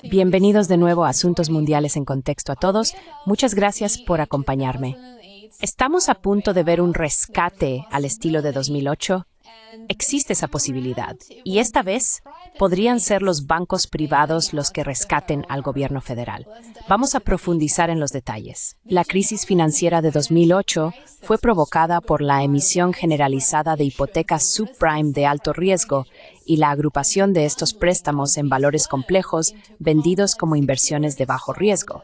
Bienvenidos de nuevo a Asuntos Mundiales en Contexto a todos. Muchas gracias por acompañarme. ¿Estamos a punto de ver un rescate al estilo de 2008? Existe esa posibilidad, y esta vez podrían ser los bancos privados los que rescaten al gobierno federal. Vamos a profundizar en los detalles. La crisis financiera de 2008 fue provocada por la emisión generalizada de hipotecas subprime de alto riesgo y la agrupación de estos préstamos en valores complejos vendidos como inversiones de bajo riesgo.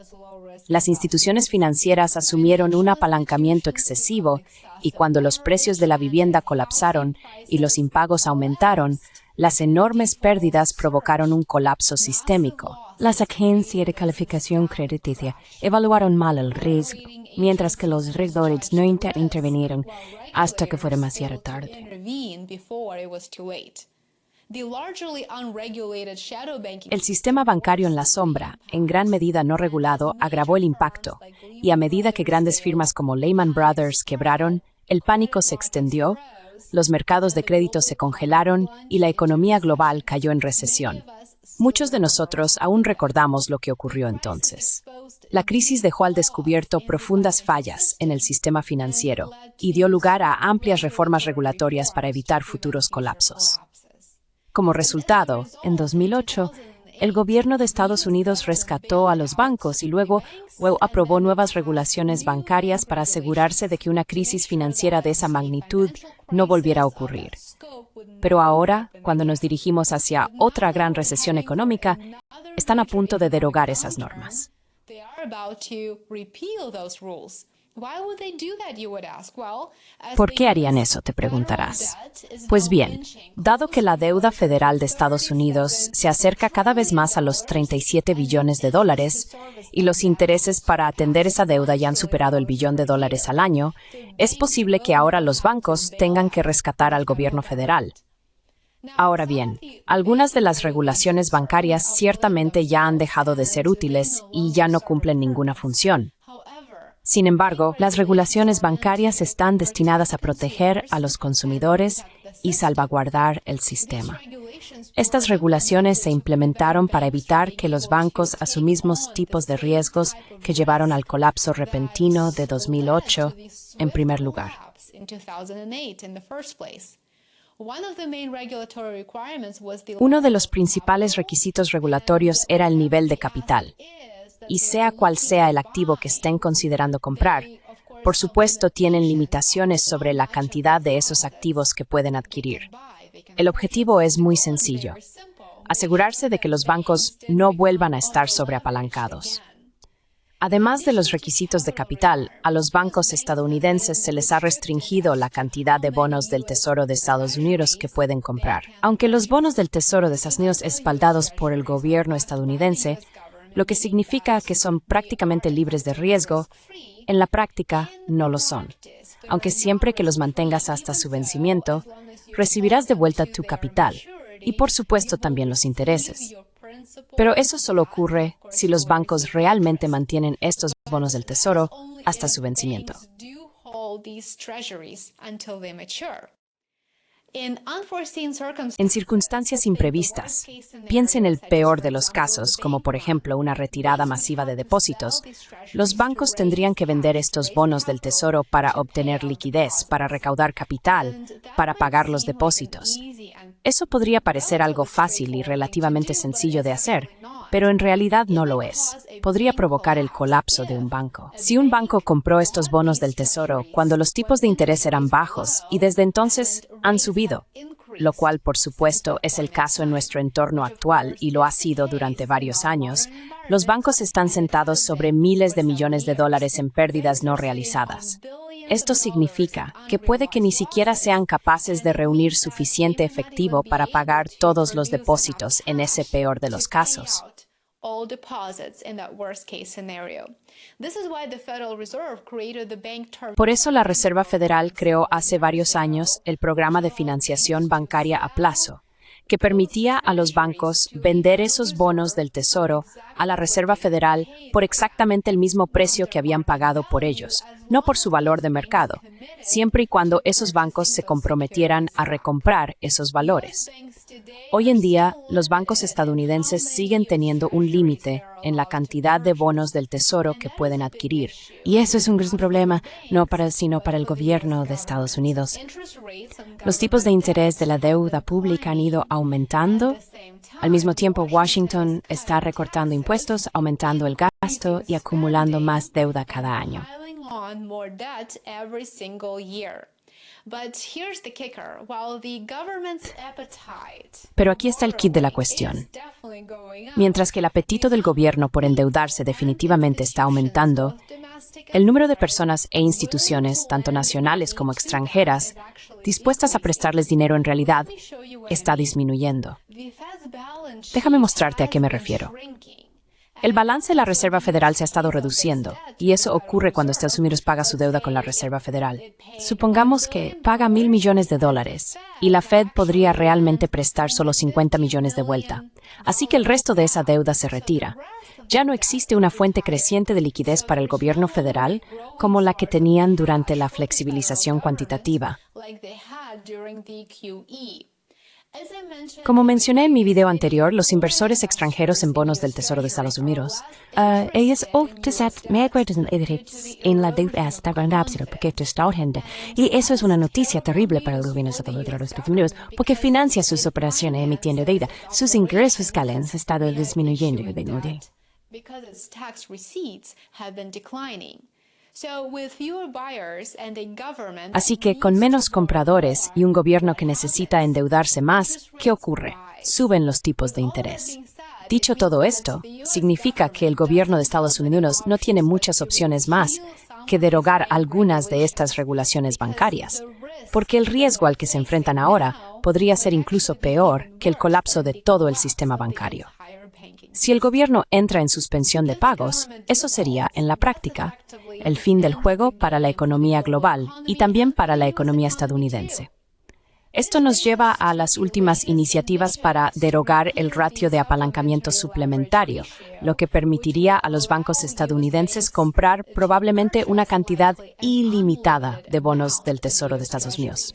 Las instituciones financieras asumieron un apalancamiento excesivo y cuando los precios de la vivienda colapsaron y los impagos aumentaron, las enormes pérdidas provocaron un colapso sistémico. Las agencias de calificación crediticia evaluaron mal el riesgo, mientras que los reguladores no intervinieron hasta que fue demasiado tarde. El sistema bancario en la sombra, en gran medida no regulado, agravó el impacto, y a medida que grandes firmas como Lehman Brothers quebraron, el pánico se extendió, los mercados de crédito se congelaron y la economía global cayó en recesión. Muchos de nosotros aún recordamos lo que ocurrió entonces. La crisis dejó al descubierto profundas fallas en el sistema financiero y dio lugar a amplias reformas regulatorias para evitar futuros colapsos. Como resultado, en 2008, el gobierno de Estados Unidos rescató a los bancos y luego aprobó nuevas regulaciones bancarias para asegurarse de que una crisis financiera de esa magnitud no volviera a ocurrir. Pero ahora, cuando nos dirigimos hacia otra gran recesión económica, están a punto de derogar esas normas. ¿Por qué harían eso?, te preguntarás. Pues bien, dado que la deuda federal de Estados Unidos se acerca cada vez más a los 37 billones de dólares y los intereses para atender esa deuda ya han superado el billón de dólares al año, es posible que ahora los bancos tengan que rescatar al gobierno federal. Ahora bien, algunas de las regulaciones bancarias ciertamente ya han dejado de ser útiles y ya no cumplen ninguna función. Sin embargo, las regulaciones bancarias están destinadas a proteger a los consumidores y salvaguardar el sistema. Estas regulaciones se implementaron para evitar que los bancos asumiesen tipos de riesgos que llevaron al colapso repentino de 2008, en primer lugar. Uno de los principales requisitos regulatorios era el nivel de capital. Y sea cual sea el activo que estén considerando comprar, por supuesto tienen limitaciones sobre la cantidad de esos activos que pueden adquirir. El objetivo es muy sencillo: asegurarse de que los bancos no vuelvan a estar sobreapalancados. Además de los requisitos de capital, a los bancos estadounidenses se les ha restringido la cantidad de bonos del Tesoro de Estados Unidos que pueden comprar. Aunque los bonos del Tesoro de Estados Unidos respaldados por el gobierno estadounidense, lo que significa que son prácticamente libres de riesgo, en la práctica no lo son. Aunque siempre que los mantengas hasta su vencimiento, recibirás de vuelta tu capital y por supuesto también los intereses. Pero eso solo ocurre si los bancos realmente mantienen estos bonos del tesoro hasta su vencimiento. En circunstancias imprevistas, piense en el peor de los casos, como por ejemplo una retirada masiva de depósitos, los bancos tendrían que vender estos bonos del tesoro para obtener liquidez, para recaudar capital, para pagar los depósitos. Eso podría parecer algo fácil y relativamente sencillo de hacer, pero en realidad no lo es. Podría provocar el colapso de un banco. Si un banco compró estos bonos del tesoro cuando los tipos de interés eran bajos y desde entonces han subido, lo cual por supuesto es el caso en nuestro entorno actual y lo ha sido durante varios años, los bancos están sentados sobre miles de millones de dólares en pérdidas no realizadas. Esto significa que puede que ni siquiera sean capaces de reunir suficiente efectivo para pagar todos los depósitos en ese peor de los casos. Por eso la Reserva Federal creó hace varios años el Programa de Financiación Bancaria a Plazo, que permitía a los bancos vender esos bonos del Tesoro a la Reserva Federal por exactamente el mismo precio que habían pagado por ellos, no por su valor de mercado, siempre y cuando esos bancos se comprometieran a recomprar esos valores. Hoy en día, los bancos estadounidenses siguen teniendo un límite en la cantidad de bonos del Tesoro que pueden adquirir. Y eso es un gran problema, sino para el gobierno de Estados Unidos. Los tipos de interés de la deuda pública han ido aumentando. Al mismo tiempo, Washington está recortando impuestos, aumentando el gasto y acumulando más deuda cada año. Pero aquí está el quid de la cuestión. Mientras que el apetito del gobierno por endeudarse definitivamente está aumentando, el número de personas e instituciones, tanto nacionales como extranjeras, dispuestas a prestarles dinero en realidad, está disminuyendo. Déjame mostrarte a qué me refiero. El balance de la Reserva Federal se ha estado reduciendo, y eso ocurre cuando Estados Unidos paga su deuda con la Reserva Federal. Supongamos que paga $1,000 millones, y la Fed podría realmente prestar solo 50 millones de vuelta. Así que el resto de esa deuda se retira. Ya no existe una fuente creciente de liquidez para el gobierno federal como la que tenían durante la flexibilización cuantitativa. Como mencioné en mi video anterior, los inversores extranjeros en bonos del Tesoro de Estados Unidos. Ellos ofrecen mayores intereses en la deuda estadounidense porque está gente. Y eso es una noticia terrible para el gobierno estatal de los Estados Unidos porque financia sus operaciones emitiendo deuda. Sus ingresos fiscales han estado disminuyendo. Así que con menos compradores y un gobierno que necesita endeudarse más, ¿qué ocurre? Suben los tipos de interés. Dicho todo esto, significa que el gobierno de Estados Unidos no tiene muchas opciones más que derogar algunas de estas regulaciones bancarias, porque el riesgo al que se enfrentan ahora podría ser incluso peor que el colapso de todo el sistema bancario. Si el gobierno entra en suspensión de pagos, eso sería, en la práctica, el fin del juego para la economía global y también para la economía estadounidense. Esto nos lleva a las últimas iniciativas para derogar el ratio de apalancamiento suplementario, lo que permitiría a los bancos estadounidenses comprar probablemente una cantidad ilimitada de bonos del Tesoro de Estados Unidos.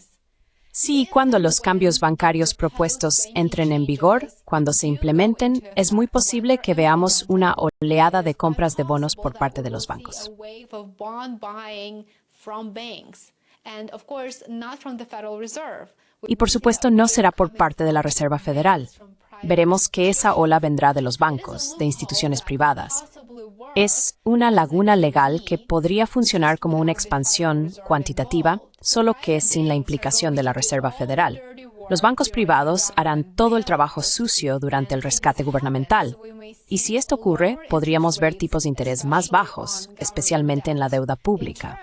Si y cuando los cambios bancarios propuestos entren en vigor, cuando se implementen, es muy posible que veamos una oleada de compras de bonos por parte de los bancos. Y por supuesto no será por parte de la Reserva Federal. Veremos que esa ola vendrá de los bancos, de instituciones privadas. Es una laguna legal que podría funcionar como una expansión cuantitativa, solo que sin la implicación de la Reserva Federal. Los bancos privados harán todo el trabajo sucio durante el rescate gubernamental. Y si esto ocurre, podríamos ver tipos de interés más bajos, especialmente en la deuda pública.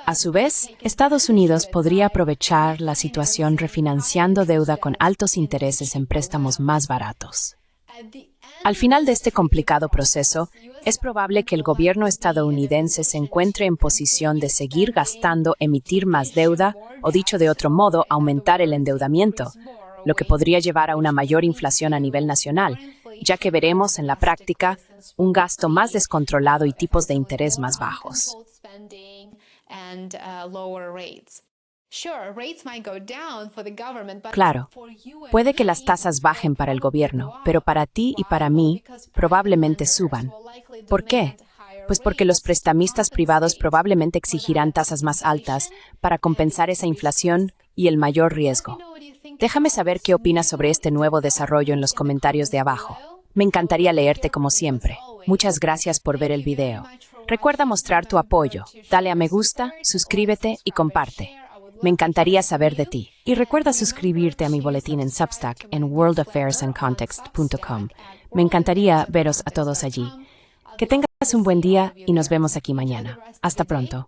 A su vez, Estados Unidos podría aprovechar la situación refinanciando deuda con altos intereses en préstamos más baratos. Al final de este complicado proceso, es probable que el gobierno estadounidense se encuentre en posición de seguir gastando, emitir más deuda, o dicho de otro modo, aumentar el endeudamiento, lo que podría llevar a una mayor inflación a nivel nacional, ya que veremos en la práctica un gasto más descontrolado y tipos de interés más bajos. Claro, puede que las tasas bajen para el gobierno, pero para ti y para mí probablemente suban. ¿Por qué? Pues porque los prestamistas privados probablemente exigirán tasas más altas para compensar esa inflación y el mayor riesgo. Déjame saber qué opinas sobre este nuevo desarrollo en los comentarios de abajo. Me encantaría leerte como siempre. Muchas gracias por ver el video. Recuerda mostrar tu apoyo, dale a me gusta, suscríbete y comparte. Me encantaría saber de ti. Y recuerda suscribirte a mi boletín en Substack en worldaffairsandcontext.com. Me encantaría veros a todos allí. Que tengas un buen día y nos vemos aquí mañana. Hasta pronto.